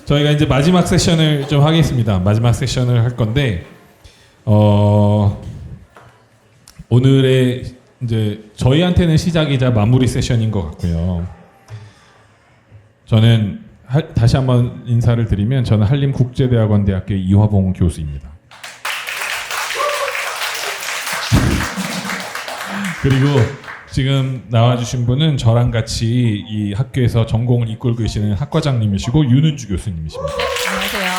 저희가 이제 마지막 세션을 좀 하겠습니다. 마지막 세션을 할 건데 오늘의 이제 저희한테는 시작이자 마무리 세션인 것 같고요. 저는 다시 한번 인사를 드리면 저는 한림국제대학원 대학교 이화봉 교수입니다. 그리고 지금 나와주신 분은 저랑 같이 이 학교에서 전공을 이끌고 계시는 학과장님이시고 윤은주 교수님이십니다. 안녕하세요.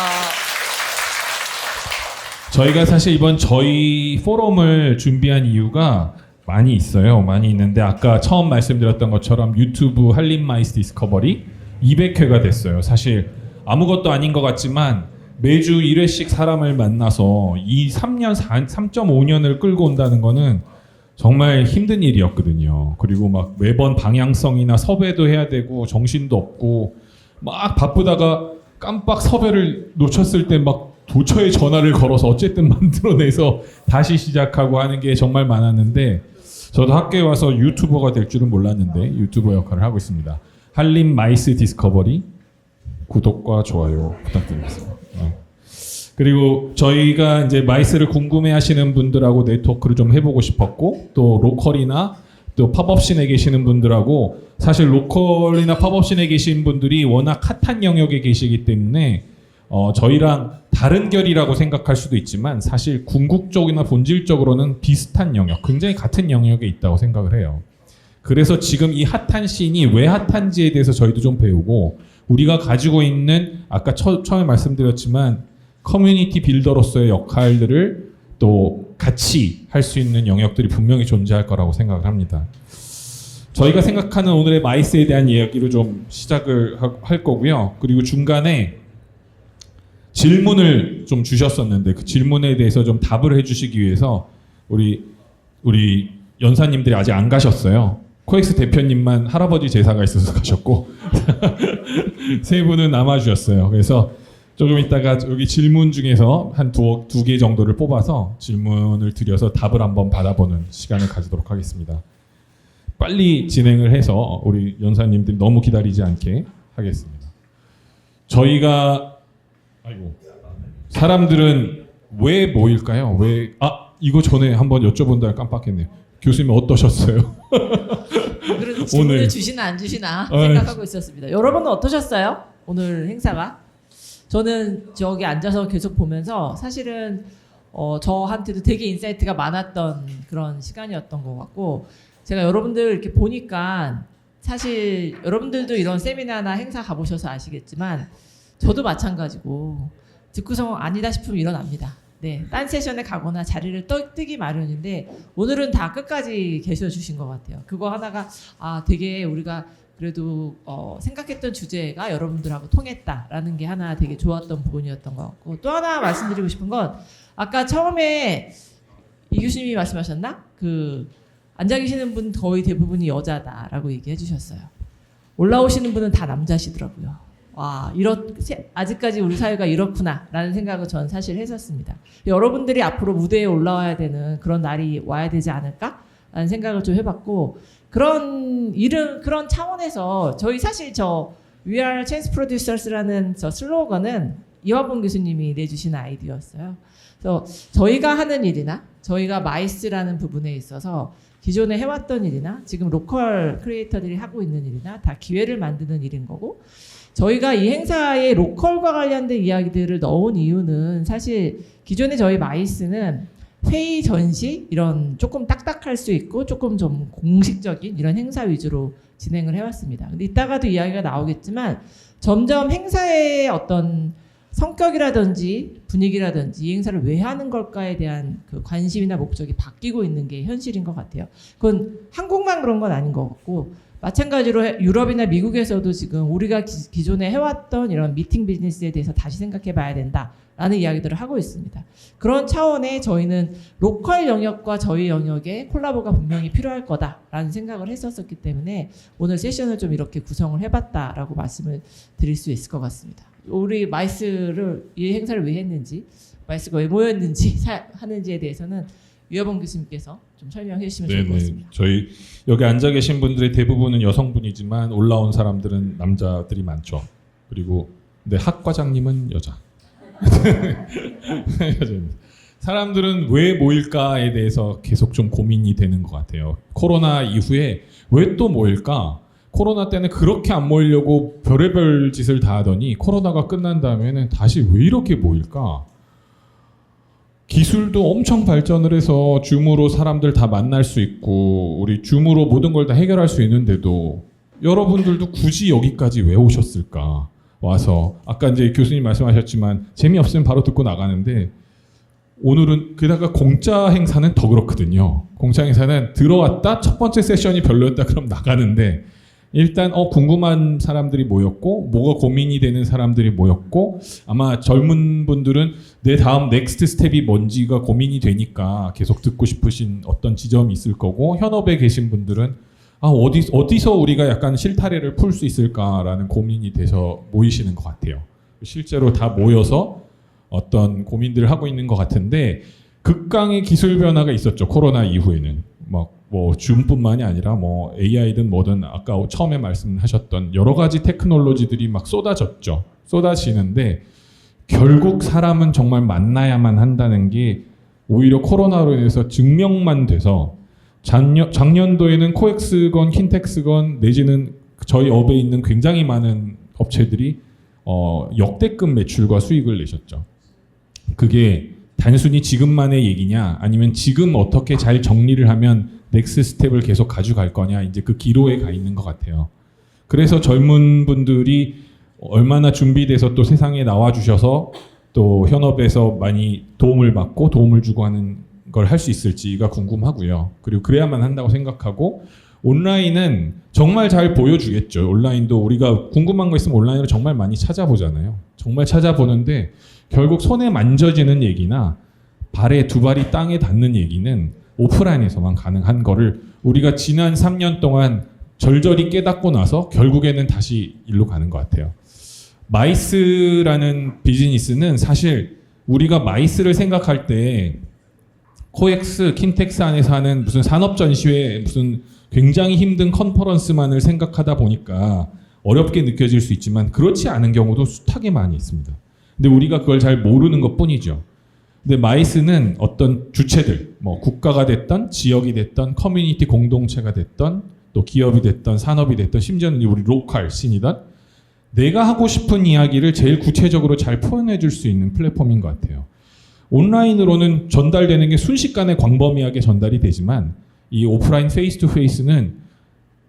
저희가 사실 이번 저희 포럼을 준비한 이유가 많이 있어요. 많이 있는데 아까 처음 말씀드렸던 것처럼 유튜브 한림 마이스 디스커버리 200회가 됐어요. 사실 아무것도 아닌 것 같지만 매주 1회씩 사람을 만나서 이 3.5년을 끌고 온다는 거는 정말 힘든 일이었거든요. 그리고 막 매번 방향성이나 섭외도 해야 되고 정신도 없고 막 바쁘다가 깜빡 섭외를 놓쳤을 때 막 도처에 전화를 걸어서 어쨌든 만들어내서 다시 시작하고 하는 게 정말 많았는데 저도 학교에 와서 유튜버가 될 줄은 몰랐는데 유튜버 역할을 하고 있습니다. 한림 마이스 디스커버리 구독과 좋아요 부탁드리겠습니다. 그리고 저희가 이제 마이스를 궁금해하시는 분들하고 네트워크를 좀 해보고 싶었고 또 로컬이나 또 팝업씬에 계시는 분들하고 사실 로컬이나 팝업씬에 계신 분들이 워낙 핫한 영역에 계시기 때문에 저희랑 다른 결이라고 생각할 수도 있지만 사실 궁극적이나 본질적으로는 비슷한 영역, 굉장히 같은 영역에 있다고 생각을 해요. 그래서 지금 이 핫한 씬이 왜 핫한지에 대해서 저희도 좀 배우고 우리가 가지고 있는 아까 처음에 말씀드렸지만 커뮤니티 빌더로서의 역할들을 또 같이 할 수 있는 영역들이 분명히 존재할 거라고 생각을 합니다. 저희가 생각하는 오늘의 마이스에 대한 이야기로 좀 시작을 할 거고요. 그리고 중간에 질문을 좀 주셨었는데 그 질문에 대해서 좀 답을 해주시기 위해서 우리 연사님들이 아직 안 가셨어요. 코엑스 대표님만 할아버지 제사가 있어서 가셨고 세 분은 남아주셨어요. 그래서 조금 이따가 여기 질문 중에서 한 두 개 정도를 뽑아서 질문을 드려서 답을 한번 받아보는 시간을 가지도록 하겠습니다. 빨리 진행을 해서 우리 연사님들이 너무 기다리지 않게 하겠습니다. 저희가 사람들은 왜 모일까요? 이거 전에 한번 여쭤본다 깜빡했네요. 교수님 어떠셨어요? 그래도 질문을 주시나 안 주시나 생각하고 있었습니다. 여러분은 어떠셨어요? 오늘 행사가? 저는 저기 앉아서 계속 보면서 사실은 저한테도 되게 인사이트가 많았던 그런 시간이었던 것 같고 제가 여러분들 이렇게 보니까 사실 여러분들도 이런 세미나나 행사 가보셔서 아시겠지만 저도 마찬가지고 듣고서 아니다 싶으면 일어납니다. 네, 딴 세션에 가거나 자리를 뜨기 마련인데 오늘은 다 끝까지 계셔주신 것 같아요. 그거 하나가 되게 우리가 그래도 생각했던 주제가 여러분들하고 통했다라는 게 하나 되게 좋았던 부분이었던 것 같고 또 하나 말씀드리고 싶은 건 아까 처음에 이 교수님이 말씀하셨나? 앉아 계시는 분 거의 대부분이 여자다라고 얘기해 주셨어요. 올라오시는 분은 다 남자시더라고요. 와, 아직까지 우리 사회가 이렇구나라는 생각을 전 사실 했었습니다. 여러분들이 앞으로 무대에 올라와야 되는 그런 날이 와야 되지 않을까라는 생각을 좀 해봤고 그런 차원에서 저희 사실 We are Chance Producers라는 저 슬로건은 이화봉 교수님이 내주신 아이디어였어요. 그래서 저희가 하는 일이나 저희가 마이스라는 부분에 있어서 기존에 해왔던 일이나 지금 로컬 크리에이터들이 하고 있는 일이나 다 기회를 만드는 일인 거고 저희가 이 행사에 로컬과 관련된 이야기들을 넣은 이유는 사실 기존에 저희 마이스는 회의 전시 이런 조금 딱딱할 수 있고 조금 좀 공식적인 이런 행사 위주로 진행을 해왔습니다. 근데 이따가도 이야기가 나오겠지만 점점 행사의 어떤 성격이라든지 분위기라든지 이 행사를 왜 하는 걸까에 대한 그 관심이나 목적이 바뀌고 있는 게 현실인 것 같아요. 그건 한국만 그런 건 아닌 것 같고 마찬가지로 유럽이나 미국에서도 지금 우리가 기존에 해왔던 이런 미팅 비즈니스에 대해서 다시 생각해 봐야 된다라는 이야기들을 하고 있습니다. 그런 차원에 저희는 로컬 영역과 저희 영역의 콜라보가 분명히 필요할 거다라는 생각을 했었기 때문에 오늘 세션을 좀 이렇게 구성을 해봤다라고 말씀을 드릴 수 있을 것 같습니다. 우리 마이스를 이 행사를 왜 했는지 마이스가 왜 모였는지 하는지에 대해서는 유화봉 교수님께서 좀 설명해 주시면 좋을 것 같습니다. 저희 여기 앉아 계신 분들의 대부분은 여성분이지만 올라온 사람들은 남자들이 많죠. 그리고 근데 학과장님은 여자. 여자입니다. 사람들은 왜 모일까에 대해서 계속 좀 고민이 되는 것 같아요. 코로나 이후에 왜 또 모일까? 코로나 때는 그렇게 안 모이려고 별의별 짓을 다 하더니 코로나가 끝난 다음에는 다시 왜 이렇게 모일까? 기술도 엄청 발전을 해서 줌으로 사람들 다 만날 수 있고 우리 줌으로 모든 걸 다 해결할 수 있는데도 여러분들도 굳이 여기까지 왜 오셨을까? 와서 아까 이제 교수님 말씀하셨지만 재미없으면 바로 듣고 나가는데 오늘은 게다가 공짜 행사는 더 그렇거든요. 공짜 행사는 들어왔다 첫 번째 세션이 별로였다 그럼 나가는데 일단 궁금한 사람들이 모였고 뭐가 고민이 되는 사람들이 모였고 아마 젊은 분들은 내 다음 넥스트 스텝이 뭔지가 고민이 되니까 계속 듣고 싶으신 어떤 지점이 있을 거고 현업에 계신 분들은 어디서 우리가 약간 실타래를 풀 수 있을까라는 고민이 돼서 모이시는 것 같아요. 실제로 다 모여서 어떤 고민들을 하고 있는 것 같은데 극강의 기술 변화가 있었죠. 코로나 이후에는 뭐 줌뿐만이 아니라 뭐 AI든 뭐든 아까 처음에 말씀하셨던 여러 가지 테크놀로지들이 막 쏟아졌죠. 쏟아지는데 결국 사람은 정말 만나야만 한다는 게 오히려 코로나로 인해서 증명만 돼서 작년도에는 코엑스건 킨텍스건 내지는 저희 업에 있는 굉장히 많은 업체들이 역대급 매출과 수익을 내셨죠. 그게 단순히 지금만의 얘기냐 아니면 지금 어떻게 잘 정리를 하면 넥스트 스텝을 계속 가져갈 거냐 이제 그 기로에 가 있는 것 같아요. 그래서 젊은 분들이 얼마나 준비돼서 또 세상에 나와 주셔서 또 현업에서 많이 도움을 받고 도움을 주고 하는 걸 할 수 있을지가 궁금하고요. 그리고 그래야만 한다고 생각하고 온라인은 정말 잘 보여주겠죠. 온라인도 우리가 궁금한 거 있으면 온라인으로 정말 많이 찾아보잖아요. 정말 찾아보는데 결국 손에 만져지는 얘기나 발에 두 발이 땅에 닿는 얘기는 오프라인에서만 가능한 거를 우리가 지난 3년 동안 절절히 깨닫고 나서 결국에는 다시 일로 가는 것 같아요. 마이스라는 비즈니스는 사실 우리가 마이스를 생각할 때 코엑스, 킨텍스 안에서 하는 무슨 산업전시회 무슨 굉장히 힘든 컨퍼런스만을 생각하다 보니까 어렵게 느껴질 수 있지만 그렇지 않은 경우도 숱하게 많이 있습니다. 근데 우리가 그걸 잘 모르는 것 뿐이죠. 근데 마이스는 어떤 주체들, 뭐 국가가 됐던, 지역이 됐던, 커뮤니티 공동체가 됐던, 또 기업이 됐던, 산업이 됐던, 심지어는 우리 로컬 씬이던 내가 하고 싶은 이야기를 제일 구체적으로 잘 표현해 줄 수 있는 플랫폼인 것 같아요. 온라인으로는 전달되는 게 순식간에 광범위하게 전달이 되지만 이 오프라인 페이스 투 페이스는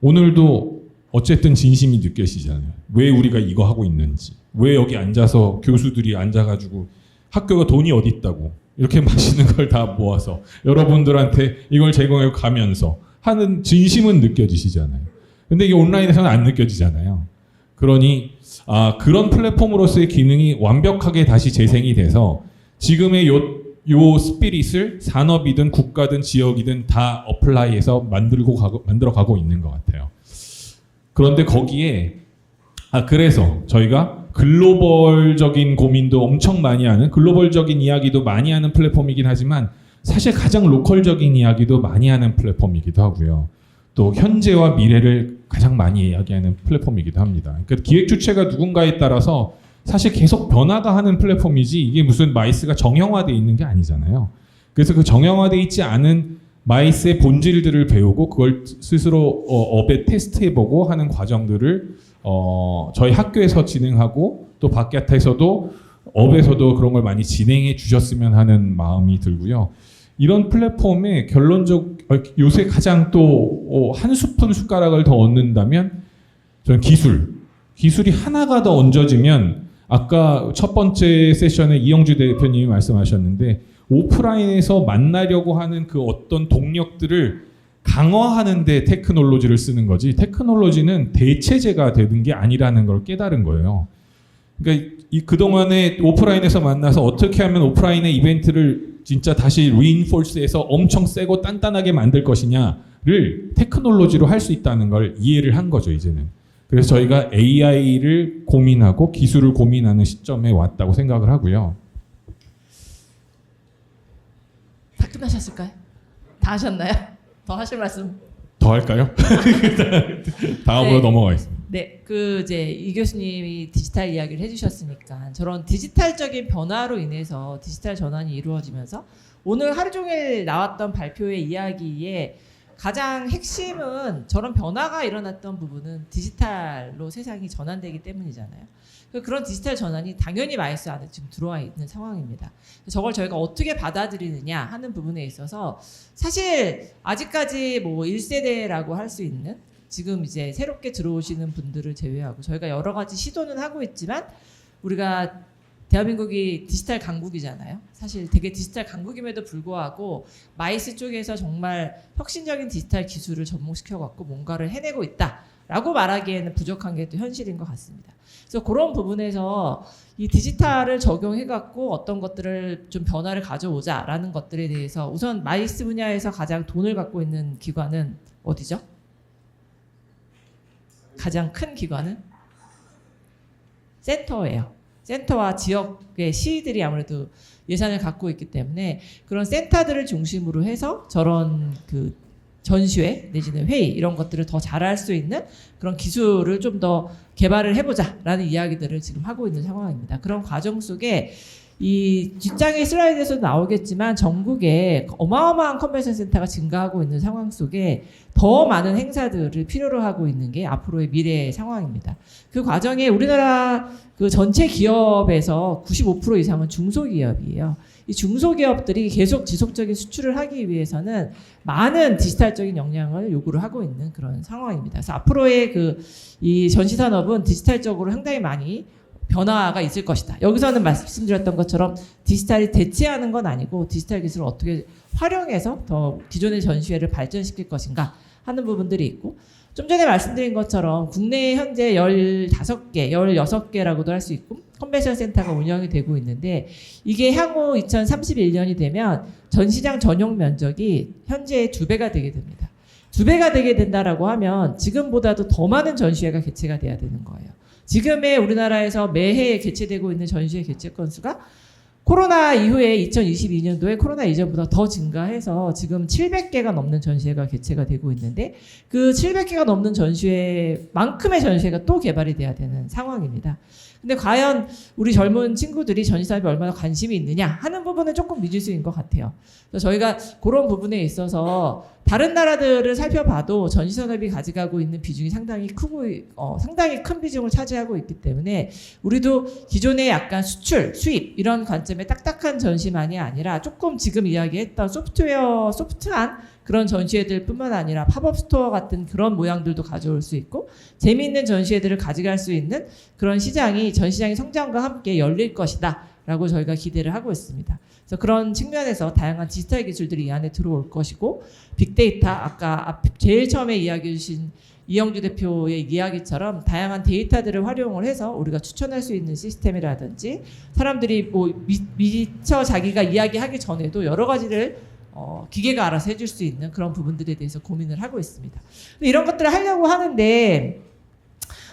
오늘도 어쨌든 진심이 느껴지잖아요. 왜 우리가 이거 하고 있는지, 왜 여기 앉아서 교수들이 앉아가지고 학교가 돈이 어디 있다고 이렇게 맛있는 걸 다 모아서 여러분들한테 이걸 제공해 가면서 하는 진심은 느껴지시잖아요. 근데 이게 온라인에서는 안 느껴지잖아요. 그러니 그런 플랫폼으로서의 기능이 완벽하게 다시 재생이 돼서 지금의 요 스피릿을 산업이든 국가든 지역이든 다 어플라이해서 만들어 가고 있는 것 같아요. 그런데 거기에 그래서 저희가 글로벌적인 고민도 엄청 많이 하는 글로벌적인 이야기도 많이 하는 플랫폼이긴 하지만 사실 가장 로컬적인 이야기도 많이 하는 플랫폼이기도 하고요. 또 현재와 미래를 가장 많이 이야기하는 플랫폼이기도 합니다. 그러니까 기획 주체가 누군가에 따라서 사실 계속 변화가 하는 플랫폼이지 이게 무슨 마이스가 정형화되어 있는 게 아니잖아요. 그래서 그 정형화되어 있지 않은 마이스의 본질들을 배우고 그걸 스스로 업에 테스트해보고 하는 과정들을 저희 학교에서 진행하고 또 바깥에서도 업에서도 그런 걸 많이 진행해 주셨으면 하는 마음이 들고요. 이런 플랫폼에 요새 가장 또 한 스푼 숟가락을 더 얻는다면 저는 기술이 하나가 더 얹어지면 아까 첫 번째 세션에 이영주 대표님이 말씀하셨는데 오프라인에서 만나려고 하는 그 어떤 동력들을 강화하는 데 테크놀로지를 쓰는 거지 테크놀로지는 대체제가 되는 게 아니라는 걸 깨달은 거예요. 그러니까 그동안에 오프라인에서 만나서 어떻게 하면 오프라인의 이벤트를 진짜 다시 리인포스해서 엄청 세고 단단하게 만들 것이냐를 테크놀로지로 할 수 있다는 걸 이해를 한 거죠, 이제는. 그래서 저희가 AI를 고민하고 기술을 고민하는 시점에 왔다고 생각을 하고요. 다 끝나셨을까요? 다 하셨나요? 더 하실 말씀? 더 할까요? 다음으로 네. 넘어가겠습니다. 네, 그 이제 이 교수님이 디지털 이야기를 해주셨으니까 저런 디지털적인 변화로 인해서 디지털 전환이 이루어지면서 오늘 하루 종일 나왔던 발표의 이야기에 가장 핵심은 저런 변화가 일어났던 부분은 디지털로 세상이 전환되기 때문이잖아요. 그런 디지털 전환이 당연히 마이스 안에 지금 들어와 있는 상황입니다. 저걸 저희가 어떻게 받아들이느냐 하는 부분에 있어서 사실 아직까지 뭐 1세대라고 할 수 있는 지금 이제 새롭게 들어오시는 분들을 제외하고 저희가 여러 가지 시도는 하고 있지만 우리가 대한민국이 디지털 강국이잖아요. 사실 되게 디지털 강국임에도 불구하고 마이스 쪽에서 정말 혁신적인 디지털 기술을 접목시켜갖고 뭔가를 해내고 있다라고 말하기에는 부족한 게 또 현실인 것 같습니다. 그래서 그런 부분에서 이 디지털을 적용해갖고 어떤 것들을 좀 변화를 가져오자라는 것들에 대해서 우선 마이스 분야에서 가장 돈을 갖고 있는 기관은 어디죠? 가장 큰 기관은 센터예요. 센터와 지역의 시들이 아무래도 예산을 갖고 있기 때문에 그런 센터들을 중심으로 해서 저런 그 전시회 내지는 회의 이런 것들을 더 잘할 수 있는 그런 기술을 좀 더 개발을 해보자라는 이야기들을 지금 하고 있는 상황입니다. 그런 과정 속에 이 뒷장의 슬라이드에서도 나오겠지만 전국에 어마어마한 컨벤션 센터가 증가하고 있는 상황 속에 더 많은 행사들을 필요로 하고 있는 게 앞으로의 미래의 상황입니다. 그 과정에 우리나라 그 전체 기업에서 95% 이상은 중소기업이에요. 이 중소기업들이 계속 지속적인 수출을 하기 위해서는 많은 디지털적인 역량을 요구를 하고 있는 그런 상황입니다. 그래서 앞으로의 이 전시산업은 디지털적으로 상당히 많이 변화가 있을 것이다. 여기서는 말씀드렸던 것처럼 디지털이 대체하는 건 아니고 디지털 기술을 어떻게 활용해서 더 기존의 전시회를 발전시킬 것인가 하는 부분들이 있고 좀 전에 말씀드린 것처럼 국내에 현재 15개, 16개라고도 할 수 있고 컨벤션 센터가 운영이 되고 있는데 이게 향후 2031년이 되면 전시장 전용 면적이 현재의 2배가 되게 됩니다. 2배가 되게 된다라고 하면 지금보다도 더 많은 전시회가 개최가 돼야 되는 거예요. 지금의 우리나라에서 매해 개최되고 있는 전시회 개최 건수가 코로나 이후에 2022년도에 코로나 이전보다 더 증가해서 지금 700개가 넘는 전시회가 개최가 되고 있는데 그 700개가 넘는 전시회만큼의 전시회가 또 개발이 돼야 되는 상황입니다. 근데 과연 우리 젊은 친구들이 전시산업에 얼마나 관심이 있느냐 하는 부분은 조금 미지수인 것 같아요. 그래서 저희가 그런 부분에 있어서 다른 나라들을 살펴봐도 전시산업이 가져가고 있는 비중이 상당히 크고 상당히 큰 비중을 차지하고 있기 때문에 우리도 기존의 약간 수출, 수입 이런 관점의 딱딱한 전시만이 아니라 조금 지금 이야기했던 소프트한 그런 전시회들 뿐만 아니라 팝업 스토어 같은 그런 모양들도 가져올 수 있고 재미있는 전시회들을 가져갈 수 있는 그런 시장이 전시장의 성장과 함께 열릴 것이다 라고 저희가 기대를 하고 있습니다. 그래서 그런 측면에서 다양한 디지털 기술들이 이 안에 들어올 것이고 빅데이터 아까 제일 처음에 이야기해 주신 이영주 대표의 이야기처럼 다양한 데이터들을 활용을 해서 우리가 추천할 수 있는 시스템이라든지 사람들이 뭐 미처 자기가 이야기하기 전에도 여러 가지를 기계가 알아서 해줄 수 있는 그런 부분들에 대해서 고민을 하고 있습니다. 근데 이런 것들을 하려고 하는데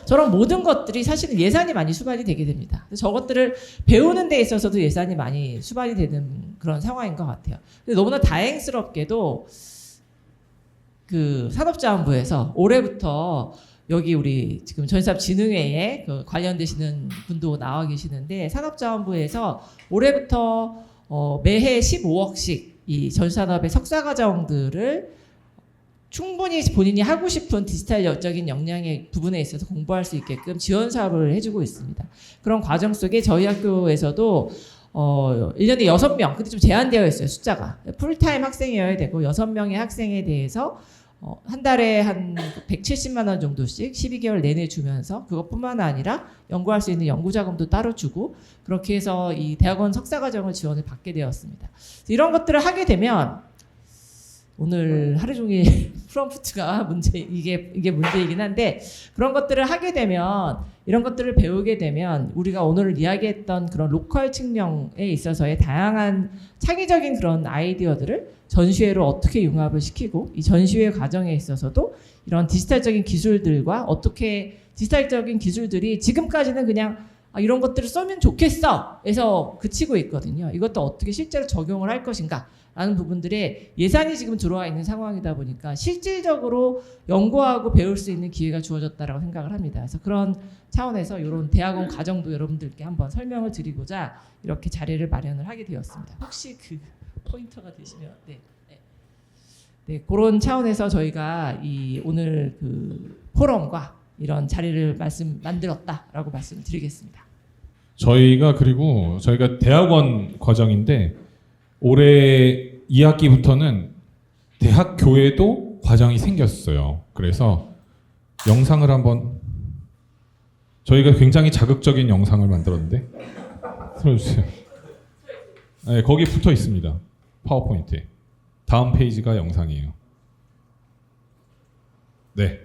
저런 모든 것들이 사실은 예산이 많이 수반이 되게 됩니다. 저것들을 배우는 데 있어서도 예산이 많이 수반이 되는 그런 상황인 것 같아요. 근데 너무나 다행스럽게도 그 산업자원부에서 올해부터 여기 우리 지금 전시산업진흥회에 관련되시는 분도 나와 계시는데 산업자원부에서 올해부터 매해 15억씩 이 전산업의 석사과정들을 충분히 본인이 하고 싶은 디지털적인 역량의 부분에 있어서 공부할 수 있게끔 지원 사업을 해주고 있습니다. 그런 과정 속에 저희 학교에서도 1년에 6명, 근데 좀 제한되어 있어요, 숫자가. 풀타임 학생이어야 되고 6명의 학생에 대해서 한 달에 한 170만 원 정도씩 12개월 내내 주면서 그것뿐만 아니라 연구할 수 있는 연구자금도 따로 주고 그렇게 해서 이 대학원 석사과정을 지원을 받게 되었습니다. 이런 것들을 하게 되면 오늘 하루 종일 프롬프트가 이게 문제이긴 한데 그런 것들을 하게 되면 이런 것들을 배우게 되면 우리가 오늘 이야기했던 그런 로컬 측면에 있어서의 다양한 창의적인 그런 아이디어들을 전시회로 어떻게 융합을 시키고 이 전시회 과정에 있어서도 이런 디지털적인 기술들과 어떻게 디지털적인 기술들이 지금까지는 그냥 이런 것들을 써면 좋겠어 에서 그치고 있거든요. 이것도 어떻게 실제로 적용을 할 것인가 라는 부분들에 예산이 지금 들어와 있는 상황이다 보니까 실질적으로 연구하고 배울 수 있는 기회가 주어졌다라고 생각을 합니다. 그래서 그런 차원에서 이런 대학원 과정도 여러분들께 한번 설명을 드리고자 이렇게 자리를 마련을 하게 되었습니다. 혹시 그 포인터가 되시면 네, 그런 차원에서 저희가 이 오늘 그 포럼과 이런 자리를 만들었다라고 말씀드리겠습니다. 저희가 대학원 과정인데 올해 2학기부터는 대학교에도 과정이 생겼어요. 그래서 영상을 한번 저희가 굉장히 자극적인 영상을 만들었는데 틀어주세요. 네, 거기 붙어 있습니다. 파워포인트에. 다음 페이지가 영상이에요. 네.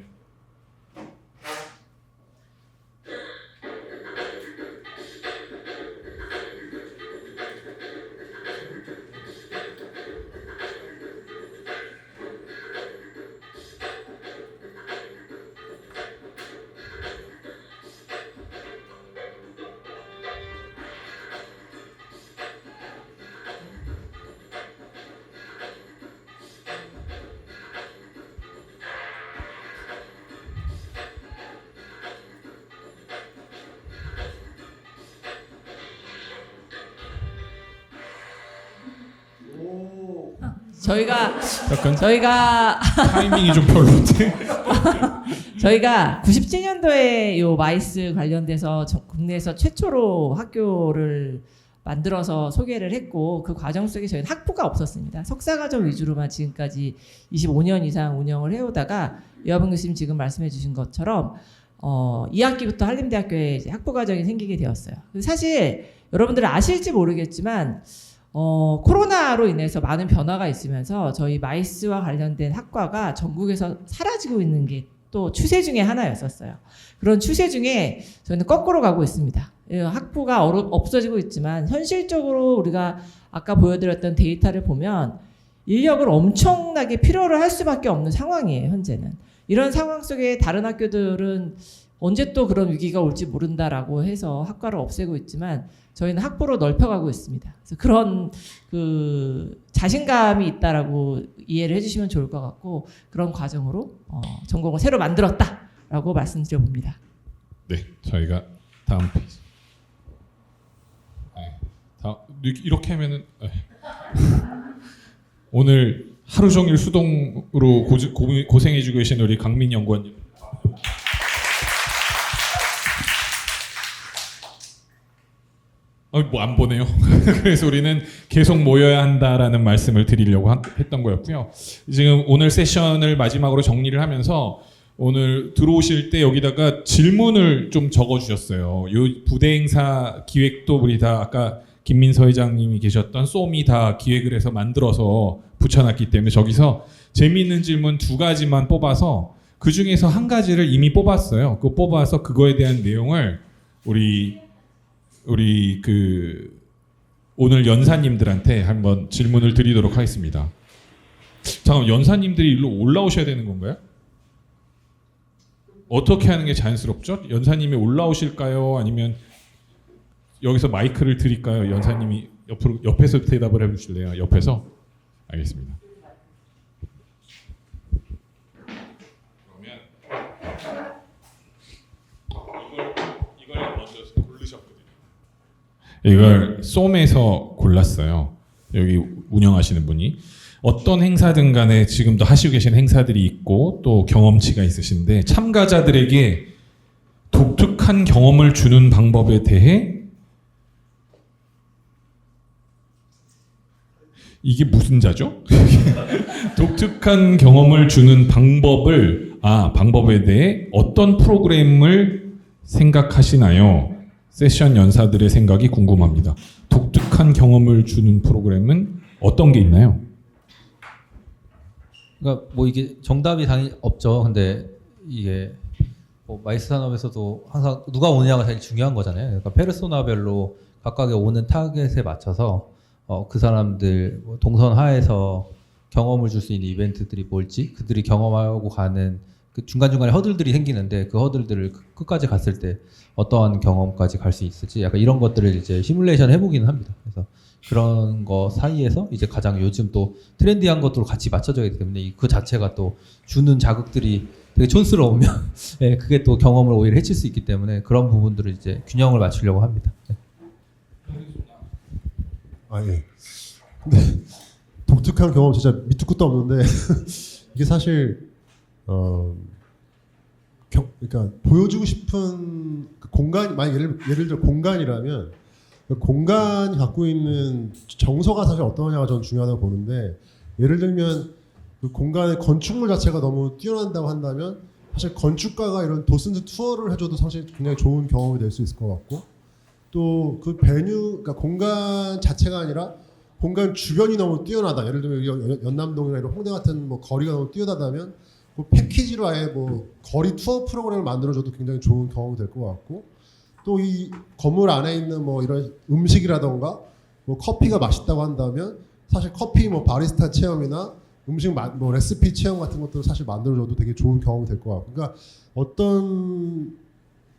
저희가 타이밍이 좀 별로인데. 저희가 97년도에 요 마이스 관련돼서 국내에서 최초로 학교를 만들어서 소개를 했고 그 과정 속에 저희는 학부가 없었습니다. 석사과정 위주로만 지금까지 25년 이상 운영을 해오다가 이화봉 교수님 지금 말씀해 주신 것처럼 2학기부터 한림대학교에 이제 학부과정이 생기게 되었어요. 사실 여러분들은 아실지 모르겠지만 코로나로 인해서 많은 변화가 있으면서 저희 마이스와 관련된 학과가 전국에서 사라지고 있는 게 또 추세 중에 하나였었어요. 그런 추세 중에 저희는 거꾸로 가고 있습니다. 학부가 없어지고 있지만 현실적으로 우리가 아까 보여드렸던 데이터를 보면 인력을 엄청나게 필요로 할 수밖에 없는 상황이에요. 현재는. 이런 상황 속에 다른 학교들은 언제 또 그런 위기가 올지 모른다라고 해서 학과를 없애고 있지만 저희는 학부로 넓혀가고 있습니다. 그래서 그런 그 자신감이 있다라고 이해를 해주시면 좋을 것 같고 그런 과정으로 전공을 새로 만들었다라고 말씀드려 봅니다. 네, 저희가 다음 페이지. 이렇게 하면은 오늘 하루 종일 수동으로 고생해주고 계신 우리 강민 연구원님. 뭐 안 보네요. 그래서 우리는 계속 모여야 한다라는 말씀을 드리려고 했던 거였고요. 지금 오늘 세션을 마지막으로 정리를 하면서 오늘 들어오실 때 여기다가 질문을 좀 적어주셨어요. 요 부대 행사 기획도 우리 다 아까 김민서 회장님이 계셨던 쏘미 다 기획을 해서 만들어서 붙여놨기 때문에 저기서 재미있는 질문 2가지만 뽑아서 그 중에서 한 가지를 이미 뽑았어요. 그거 뽑아서 그거에 대한 내용을 우리 그 오늘 연사님들한테 한번 질문을 드리도록 하겠습니다. 잠깐 연사님들이 일로 올라오셔야 되는 건가요? 어떻게 하는 게 자연스럽죠? 연사님이 올라오실까요? 아니면 여기서 마이크를 드릴까요? 연사님이 옆에서 대답을 해주실래요? 옆에서? 알겠습니다. 그러면 이걸 먼저 고르셨거든요. 이걸 쏨에서 골랐어요. 여기 운영하시는 분이. 어떤 행사든 간에 지금도 하시고 계신 행사들이 있고 또 경험치가 있으신데 참가자들에게 독특한 경험을 주는 방법에 대해 이게 무슨 자죠? 독특한 경험을 주는 방법에 대해 어떤 프로그램을 생각하시나요? 세션 연사들의 생각이 궁금합니다. 독특한 경험을 주는 프로그램은 어떤 게 있나요? 그러니까 뭐 이게 정답이 당연히 없죠. 근데 이게 뭐 마이스 산업에서도 항상 누가 오느냐가 제일 중요한 거잖아요. 그러니까 페르소나별로 각각의 오는 타겟에 맞춰서 그 사람들 동선 하에서 경험을 줄 수 있는 이벤트들이 뭘지, 그들이 경험하고 가는 그 중간중간에 허들들이 생기는데 그 허들들을 끝까지 갔을 때 어떠한 경험까지 갈 수 있을지 약간 이런 것들을 이제 시뮬레이션 해보기는 합니다. 그래서 그런 거 사이에서 이제 가장 요즘 또 트렌디한 것들로 같이 맞춰져야 되기 때문에 그 자체가 또 주는 자극들이 되게 촌스러우면 네, 그게 또 경험을 오히려 해칠 수 있기 때문에 그런 부분들을 이제 균형을 맞추려고 합니다. 네. 아 예. 근데 독특한 경험 진짜 밑도 끝도 없는데 이게 사실 그러니까 보여주고 싶은 그 공간, 만약 예를 들어 공간이라면 그 공간이 갖고 있는 정서가 사실 어떠냐가 저는 중요하다고 보는데, 예를 들면 그 공간의 건축물 자체가 너무 뛰어난다고 한다면 사실 건축가가 이런 도슨트 투어를 해줘도 사실 굉장히 좋은 경험이 될 수 있을 것 같고, 또 그 베뉴, 그러니까 공간 자체가 아니라 공간 주변이 너무 뛰어나다. 예를 들면 연남동이나 이런 홍대 같은 뭐 거리가 너무 뛰어나다면 그 패키지로 아예 뭐 거리 투어 프로그램을 만들어줘도 굉장히 좋은 경험이 될 것 같고, 또 이 건물 안에 있는 뭐 이런 음식이라던가 뭐 커피가 맛있다고 한다면 사실 커피 뭐 바리스타 체험이나 음식 뭐 레시피 체험 같은 것들을 사실 만들어줘도 되게 좋은 경험이 될 것 같고, 그러니까 어떤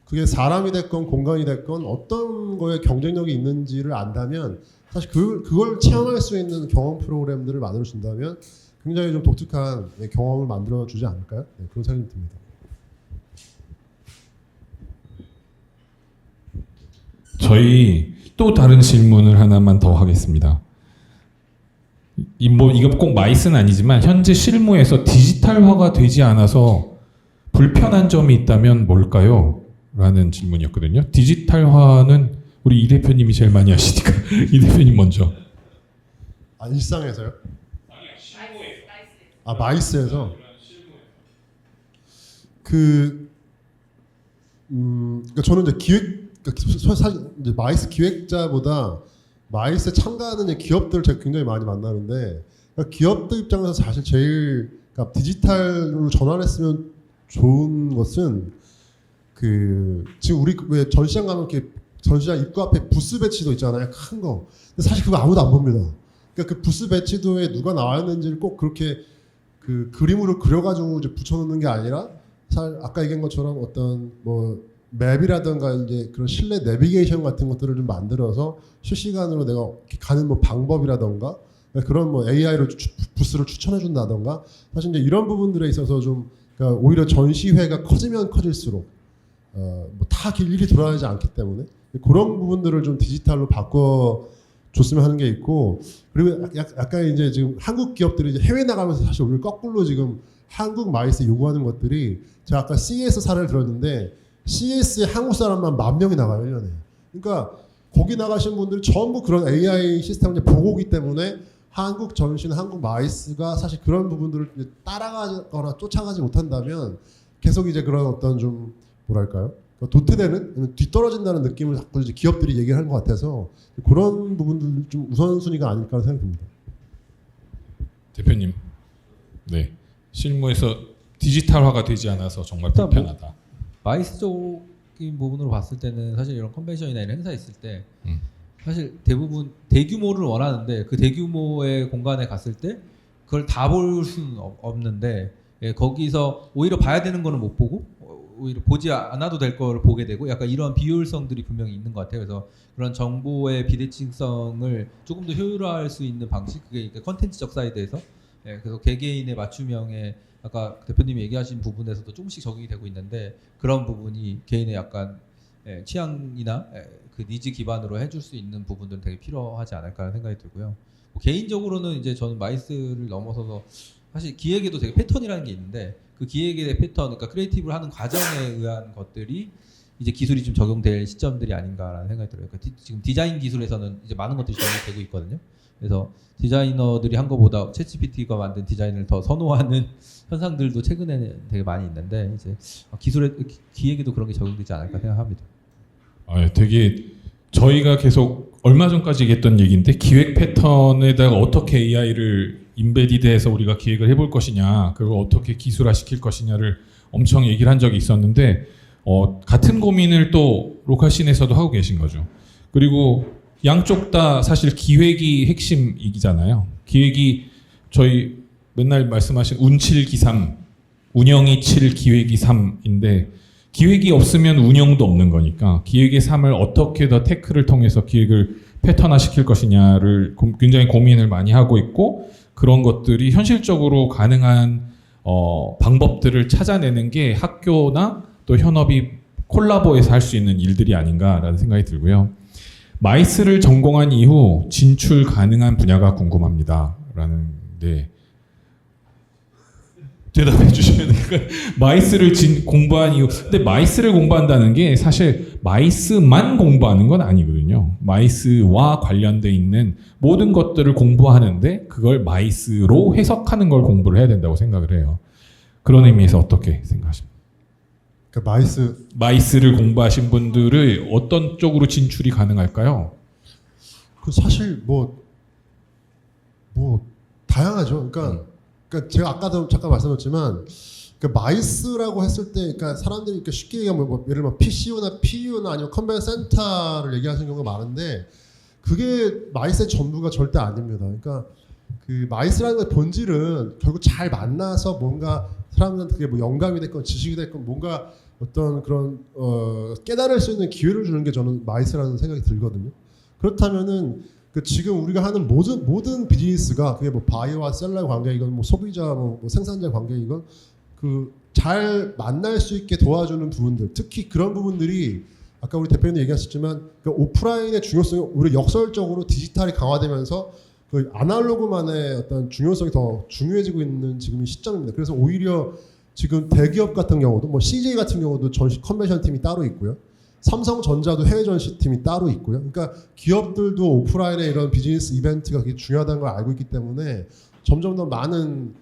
그게 사람이 됐건 공간이 됐건 어떤 거에 경쟁력이 있는지를 안다면 사실 그걸 체험할 수 있는 경험 프로그램들을 만들어 준다면 굉장히 좀 독특한 경험을 만들어 주지 않을까요? 네, 그런 생각이 듭니다. 저희 또 다른 질문을 하나만 더 하겠습니다. 이거 꼭 마이스는 아니지만 현재 실무에서 디지털화가 되지 않아서 불편한 점이 있다면 뭘까요? 라는 질문이었거든요. 디지털화는 우리 이 대표님이 제일 많이 하시니까 이 대표님 먼저. 아, 일상에서요? 아, 마이스에서? 그러니까 저는 이제 사실 이제 마이스 기획자보다 마이스에 참가하는 이제 기업들을 제가 굉장히 많이 만나는데, 그러니까 기업들 입장에서 사실 제일 그러니까 디지털로 전환했으면 좋은 것은 지금 우리 왜 전시장 가면 이렇게 전시장 입구 앞에 부스 배치도 있잖아요, 큰 거. 근데 사실 그거 아무도 안 봅니다. 그러니까 그 부스 배치도에 누가 나와 있는지를 꼭 그렇게 그 그림으로 그려가지고 이제 붙여놓는 게 아니라, 사실 아까 얘기한 것처럼 어떤 뭐 맵이라든가 이제 그런 실내 내비게이션 같은 것들을 좀 만들어서 실시간으로 내가 가는 뭐 방법이라든가 그런 뭐 AI로 부스를 추천해 준다던가, 사실 이제 이런 부분들에 있어서 좀 그러니까 오히려 전시회가 커지면 커질수록 뭐다 일일이 돌아가지 않기 때문에 그런 부분들을 좀 디지털로 바꿔 줬으면 하는 게 있고, 그리고 약간 이제 지금 한국 기업들이 이제 해외 나가면서 사실 오히려 거꾸로 지금 한국 마이스 요구하는 것들이, 제가 아까 CES 사례를 들었는데 CES에 한국 사람만 10,000명이 나가요, 1년에. 그러니까 거기 나가신 분들이 전부 그런 AI 시스템을 이제 보고 오기 때문에 한국 전시는 한국 마이스가 사실 그런 부분들을 이제 따라가거나 쫓아가지 못한다면 계속 이제 그런 어떤 좀 뭐랄까요? 도태되는, 뒤떨어진다는 느낌을 자꾸 이제 기업들이 얘기를 하는 것 같아서 그런 부분들 좀 우선순위가 아닐까 생각이 듭니다. 대표님, 네, 실무에서 디지털화가 되지 않아서 정말 불편하다. 마이스적인 부분으로 봤을 때는 사실 이런 컨벤션이나 이런 행사 있을 때 사실 대부분 대규모를 원하는데 그 대규모의 공간에 갔을 때 그걸 다 볼 수는 없는데, 거기서 오히려 봐야 되는 거는 못 보고 오히려 보지 않아도 될 걸 보게 되고, 약간 이런 비효율성들이 분명히 있는 것 같아요. 그래서 그런 정보의 비대칭성을 조금 더 효율화할 수 있는 방식, 그게 컨텐츠적 사이드에서 그래서 개개인의 맞춤형의 아까 대표님이 얘기하신 부분에서도 조금씩 적용이 되고 있는데, 그런 부분이 개인의 약간 취향이나 그 니즈 기반으로 해줄 수 있는 부분들은 되게 필요하지 않을까 하는 생각이 들고요. 뭐 개인적으로는 이제 저는 마이스를 넘어서서 사실 기획에도 되게 패턴이라는 게 있는데, 그 기획의 패턴, 그러니까 크리에이티브를 하는 과정에 의한 것들이 이제 기술이 좀 적용될 시점들이 아닌가라는 생각이 들어요. 그러니까 지금 디자인 기술에서는 이제 많은 것들이 적용이 되고 있거든요. 그래서 디자이너들이 한 것보다 챗GPT가 만든 디자인을 더 선호하는 현상들도 최근에 되게 많이 있는데, 이제 기술의 기획에도 그런 게 적용되지 않을까 생각합니다. 되게 저희가 계속 얼마 전까지 얘기했던 얘기인데, 기획 패턴에다가 어떻게 AI를 인베디드해서 우리가 기획을 해볼 것이냐, 그걸 어떻게 기술화 시킬 것이냐를 엄청 얘기를 한 적이 있었는데, 같은 고민을 또 로컬씬에서도 하고 계신 거죠. 그리고 양쪽 다 사실 기획이 핵심이잖아요. 기획이 저희 맨날 말씀하신 운칠기삼 운영이 7, 기획이 3인데 기획이 없으면 운영도 없는 거니까 기획의 3을 어떻게 더 테크를 통해서 기획을 패턴화시킬 것이냐를 굉장히 고민을 많이 하고 있고 그런 것들이 현실적으로 가능한 방법들을 찾아내는 게 학교나 또 현업이 콜라보해서 할 수 있는 일들이 아닌가라는 생각이 들고요. 마이스를 전공한 이후 진출 가능한 분야가 궁금합니다. 라는데 대답해 주셔야 되니까 마이스를 공부한 이후 근데 마이스를 공부한다는 게 사실 마이스만 공부하는 건 아니거든요. 마이스와 관련돼 있는 모든 것들을 공부하는데 그걸 마이스로 해석하는 걸 공부를 해야 된다고 생각을 해요. 그런 의미에서 어떻게 생각하십니까? 그러니까 마이스를 공부하신 분들을 어떤 쪽으로 진출이 가능할까요? 그 사실 뭐 다양하죠. 그러니까 제가 아까도 잠깐 말씀드렸지만 마이스라고 했을 때 그러니까 사람들이 이렇게 쉽게 얘기하면 예를 들면 PCU나 PU나 아니면 컨벤션 센터를 얘기하시는 경우가 많은데 그게 마이스의 전부가 절대 아닙니다. 그러니까 그 마이스라는 것 본질은 결국 잘 만나서 뭔가 사람들한테 그게 뭐 영감이 됐건 지식이 됐건 뭔가 어떤 그런 깨달을 수 있는 기회를 주는 게 저는 마이스라는 생각이 들거든요. 그렇다면은 지금 우리가 하는 모든 비즈니스가 그게 뭐 바이어와 셀러의 관계이건 뭐 소비자 뭐 생산자 관계이건 그 잘 만날 수 있게 도와주는 부분들 특히 그런 부분들이 아까 우리 대표님도 얘기하셨지만 그 오프라인의 중요성이 우리 역설적으로 디지털이 강화되면서 그 아날로그만의 어떤 중요성이 더 중요해지고 있는 지금 이 시점입니다. 그래서 오히려 지금 대기업 같은 경우도 뭐 CJ 같은 경우도 전시 컨벤션 팀이 따로 있고요. 삼성전자도 해외 전시팀이 따로 있고요. 그러니까 기업들도 오프라인의 이런 비즈니스 이벤트가 되게 중요하다는 걸 알고 있기 때문에 점점 더 많은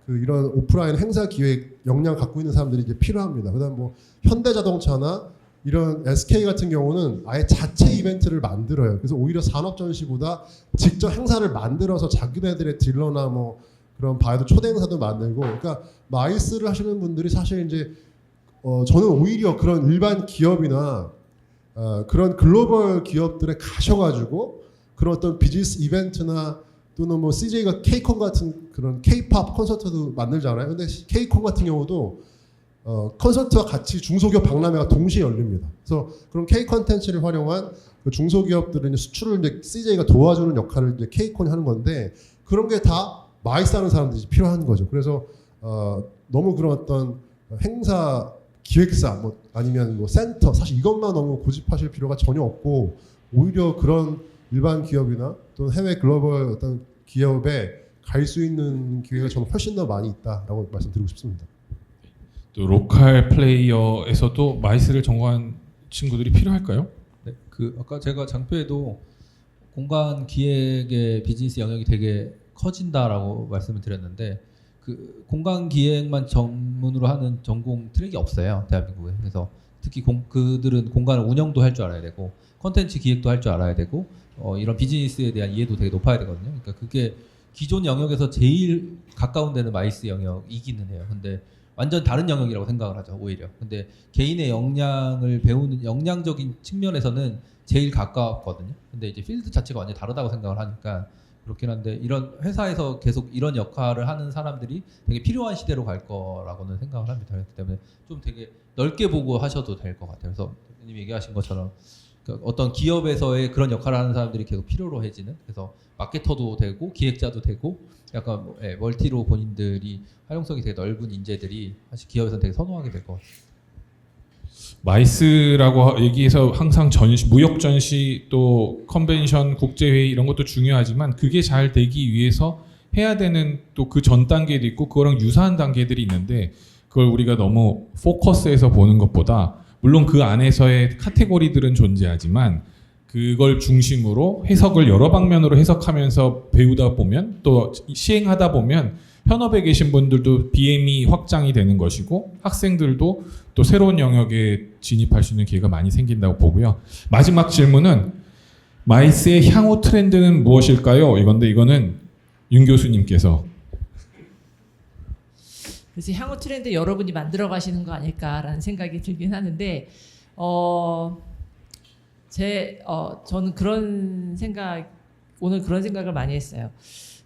그 이런 오프라인 행사 기획 역량 갖고 있는 사람들이 이제 필요합니다. 그다음 뭐 현대자동차나 이런 SK 같은 경우는 아예 자체 이벤트를 만들어요. 그래서 오히려 산업 전시보다 직접 행사를 만들어서 자기네들의 딜러나 뭐 그런 바이도 초대 행사도 만들고, 그러니까 마이스를 하시는 분들이 사실 이제 저는 오히려 그런 일반 기업이나 그런 글로벌 기업들에 가셔가지고 그런 어떤 비즈니스 이벤트나 또는 뭐 CJ가 K콘 같은 그런 K-팝 콘서트도 만들잖아요. 근데 K콘 같은 경우도 콘서트와 같이 중소기업 박람회가 동시에 열립니다. 그래서 그런 K 컨텐츠를 활용한 그 중소기업들은 이제 수출을 이제 CJ가 도와주는 역할을 이제 K콘이 하는 건데 그런 게 다 마이스 하는 사람들이 필요한 거죠. 그래서 너무 그런 어떤 행사 기획사 뭐 아니면 뭐 센터 사실 이것만 너무 고집하실 필요가 전혀 없고 오히려 그런 일반 기업이나 또 해외 글로벌 어떤 기업에 갈 수 있는 기회가 저는 훨씬 더 많이 있다라고 말씀드리고 싶습니다. 또 로컬 플레이어에서도 마이스를 전공한 친구들이 필요할까요? 네, 그 아까 제가 장표에도 공간 기획의 비즈니스 영역이 되게 커진다라고 말씀을 드렸는데 그 공간 기획만 전문으로 하는 전공 트랙이 없어요 대한민국에. 그래서 특히 그들은 공간 운영도 할 줄 알아야 되고 컨텐츠 기획도 할 줄 알아야 되고 이런 비즈니스에 대한 이해도 되게 높아야 되거든요. 그러니까 그게 기존 영역에서 제일 가까운 데는 마이스 영역이기는 해요. 근데 완전 다른 영역이라고 생각을 하죠 오히려. 근데 개인의 역량을 배우는 역량적인 측면에서는 제일 가까웠거든요. 근데 이제 필드 자체가 완전 다르다고 생각을 하니까 그렇긴 한데 이런 회사에서 계속 이런 역할을 하는 사람들이 되게 필요한 시대로 갈 거라고는 생각을 합니다. 그렇기 때문에 좀 되게 넓게 보고 하셔도 될 것 같아요. 그래서 대표님이 얘기하신 것처럼 어떤 기업에서의 그런 역할을 하는 사람들이 계속 필요로 해지는, 그래서 마케터도 되고 기획자도 되고 약간 멀티로 본인들이 활용성이 되게 넓은 인재들이 사실 기업에서는 되게 선호하게 될 것 같아요. 마이스라고 얘기해서 항상 전시, 무역 전시 또 컨벤션, 국제회의 이런 것도 중요하지만 그게 잘 되기 위해서 해야 되는 또 그 전 단계도 있고 그거랑 유사한 단계들이 있는데 그걸 우리가 너무 포커스해서 보는 것보다 물론 그 안에서의 카테고리들은 존재하지만 그걸 중심으로 해석을 여러 방면으로 해석하면서 배우다 보면 또 시행하다 보면 현업에 계신 분들도 BM이 확장이 되는 것이고 학생들도 또 새로운 영역에 진입할 수 있는 기회가 많이 생긴다고 보고요. 마지막 질문은 마이스의 향후 트렌드는 무엇일까요? 이거는 윤 교수님께서. 그래서 향후 트렌드 여러분이 만들어 가시는 거 아닐까라는 생각이 들긴 하는데 저는 오늘 그런 생각을 많이 했어요.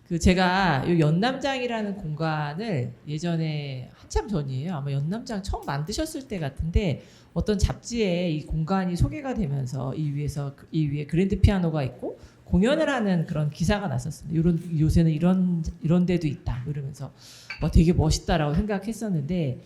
그 제가 이 연남장이라는 공간을 예전에 한참 전이에요. 아마 연남장 처음 만드셨을 때 같은데 어떤 잡지에 이 공간이 소개가 되면서 이 위에 그랜드 피아노가 있고 공연을 하는 그런 기사가 났었습니다. 요새는 이런 데도 있다 이러면서 와 되게 멋있다라고 생각했었는데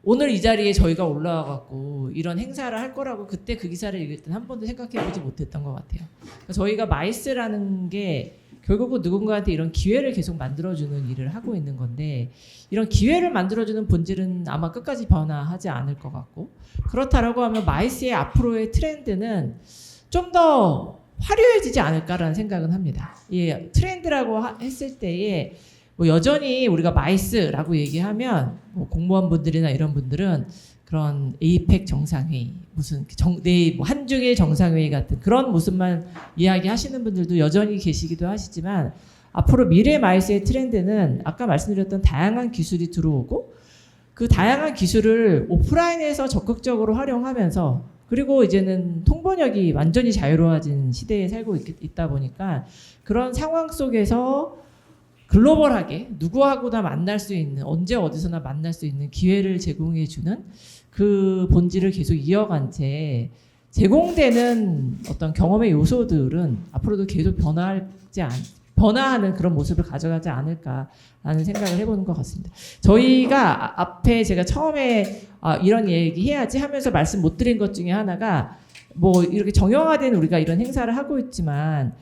오늘 이 자리에 저희가 올라와 갖고 이런 행사를 할 거라고 그때 그 기사를 읽을 땐 한 번도 생각해 보지 못했던 것 같아요. 그러니까 저희가 마이스라는 게 결국은 누군가한테 이런 기회를 계속 만들어주는 일을 하고 있는 건데 이런 기회를 만들어주는 본질은 아마 끝까지 변화하지 않을 것 같고 그렇다라고 하면 마이스의 앞으로의 트렌드는 좀 더 화려해지지 않을까라는 생각은 합니다. 예, 트렌드라고 했을 때에 뭐 여전히 우리가 마이스라고 얘기하면 뭐 공무원분들이나 이런 분들은 그런 에이펙 정상회의 무슨 내일 뭐 한중일 정상회의 같은 그런 모습만 이야기하시는 분들도 여전히 계시기도 하시지만 앞으로 미래 마이스의 트렌드는 아까 말씀드렸던 다양한 기술이 들어오고 그 다양한 기술을 오프라인에서 적극적으로 활용하면서 그리고 이제는 통번역이 완전히 자유로워진 시대에 살고 있다 보니까 그런 상황 속에서 글로벌하게 누구하고나 만날 수 있는 언제 어디서나 만날 수 있는 기회를 제공해 주는 그 본질을 계속 이어간 채 제공되는 어떤 경험의 요소들은 앞으로도 계속 변화하는 그런 모습을 가져가지 않을까라는 생각을 해보는 것 같습니다. 저희가 앞에 제가 처음에 이런 얘기 해야지 하면서 말씀 못 드린 것 중에 하나가 뭐 이렇게 정형화된 우리가 이런 행사를 하고 있지만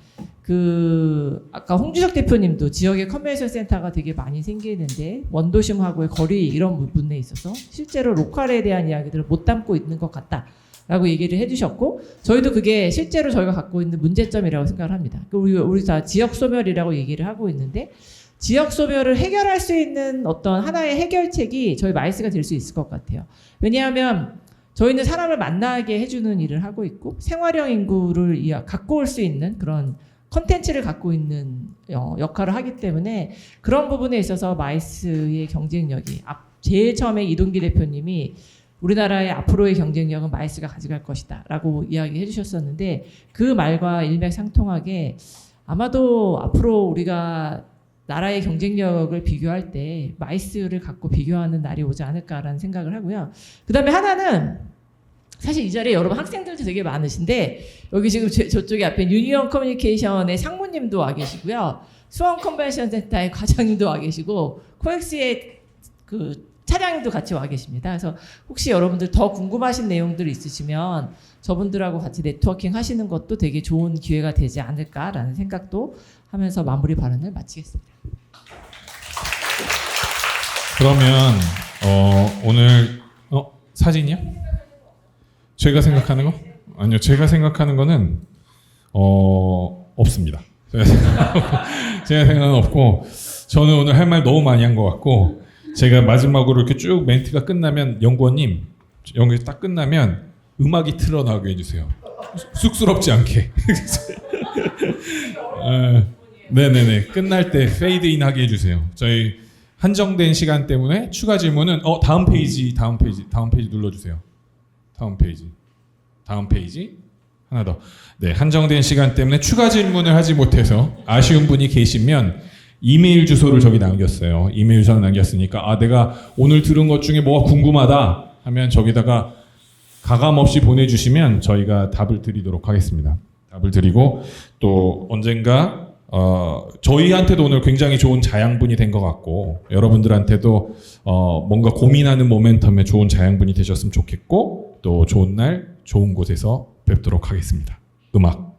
그 아까 홍주석 대표님도 지역에 컨벤션 센터가 되게 많이 생기는데 원도심하고의 거리 이런 부분에 있어서 실제로 로컬에 대한 이야기들을 못 담고 있는 것 같다라고 얘기를 해주셨고 저희도 그게 실제로 저희가 갖고 있는 문제점이라고 생각을 합니다. 우리 다 지역 소멸이라고 얘기를 하고 있는데 지역 소멸을 해결할 수 있는 어떤 하나의 해결책이 저희 마이스가 될 수 있을 것 같아요. 왜냐하면 저희는 사람을 만나게 해주는 일을 하고 있고 생활형 인구를 갖고 올 수 있는 그런 컨텐츠를 갖고 있는 역할을 하기 때문에 그런 부분에 있어서 마이스의 경쟁력이 제일 처음에 이동기 대표님이 우리나라의 앞으로의 경쟁력은 마이스가 가져갈 것이다 라고 이야기해 주셨었는데 그 말과 일맥상통하게 아마도 앞으로 우리가 나라의 경쟁력을 비교할 때 마이스를 갖고 비교하는 날이 오지 않을까라는 생각을 하고요. 그 다음에 하나는 사실 이 자리에 여러분 학생들도 되게 많으신데 여기 지금 저쪽에 앞에 유니온 커뮤니케이션의 상무님도 와 계시고요. 수원 컨벤션 센터의 과장님도 와 계시고 코엑스의 그 차량님도 같이 와 계십니다. 그래서 혹시 여러분들 더 궁금하신 내용들 있으시면 저분들하고 같이 네트워킹 하시는 것도 되게 좋은 기회가 되지 않을까라는 생각도 하면서 마무리 발언을 마치겠습니다. 그러면 오늘 사진이요? 제가 생각하는 거? 아니요, 제가 생각하는 거는 없습니다. 제가 생각은 없고 저는 오늘 할 말 너무 많이 한 것 같고 제가 마지막으로 이렇게 쭉 멘트가 끝나면 연구원님 연기 딱 끝나면 음악이 틀어나오게 해주세요. 쑥스럽지 않게. 네네네 끝날 때 페이드인 하게 해주세요. 저희 한정된 시간 때문에 추가 질문은 다음 페이지 눌러주세요. 다음 페이지 하나 더. 네, 한정된 시간 때문에 추가 질문을 하지 못해서 아쉬운 분이 계시면 이메일 주소를 저기 남겼어요. 이메일 주소를 남겼으니까 내가 오늘 들은 것 중에 뭐가 궁금하다 하면 저기다가 가감 없이 보내주시면 저희가 답을 드리도록 하겠습니다. 답을 드리고 또 언젠가 저희한테도 오늘 굉장히 좋은 자양분이 된 것 같고 여러분들한테도 뭔가 고민하는 모멘텀에 좋은 자양분이 되셨으면 좋겠고 또 좋은 날 좋은 곳에서 뵙도록 하겠습니다. 음악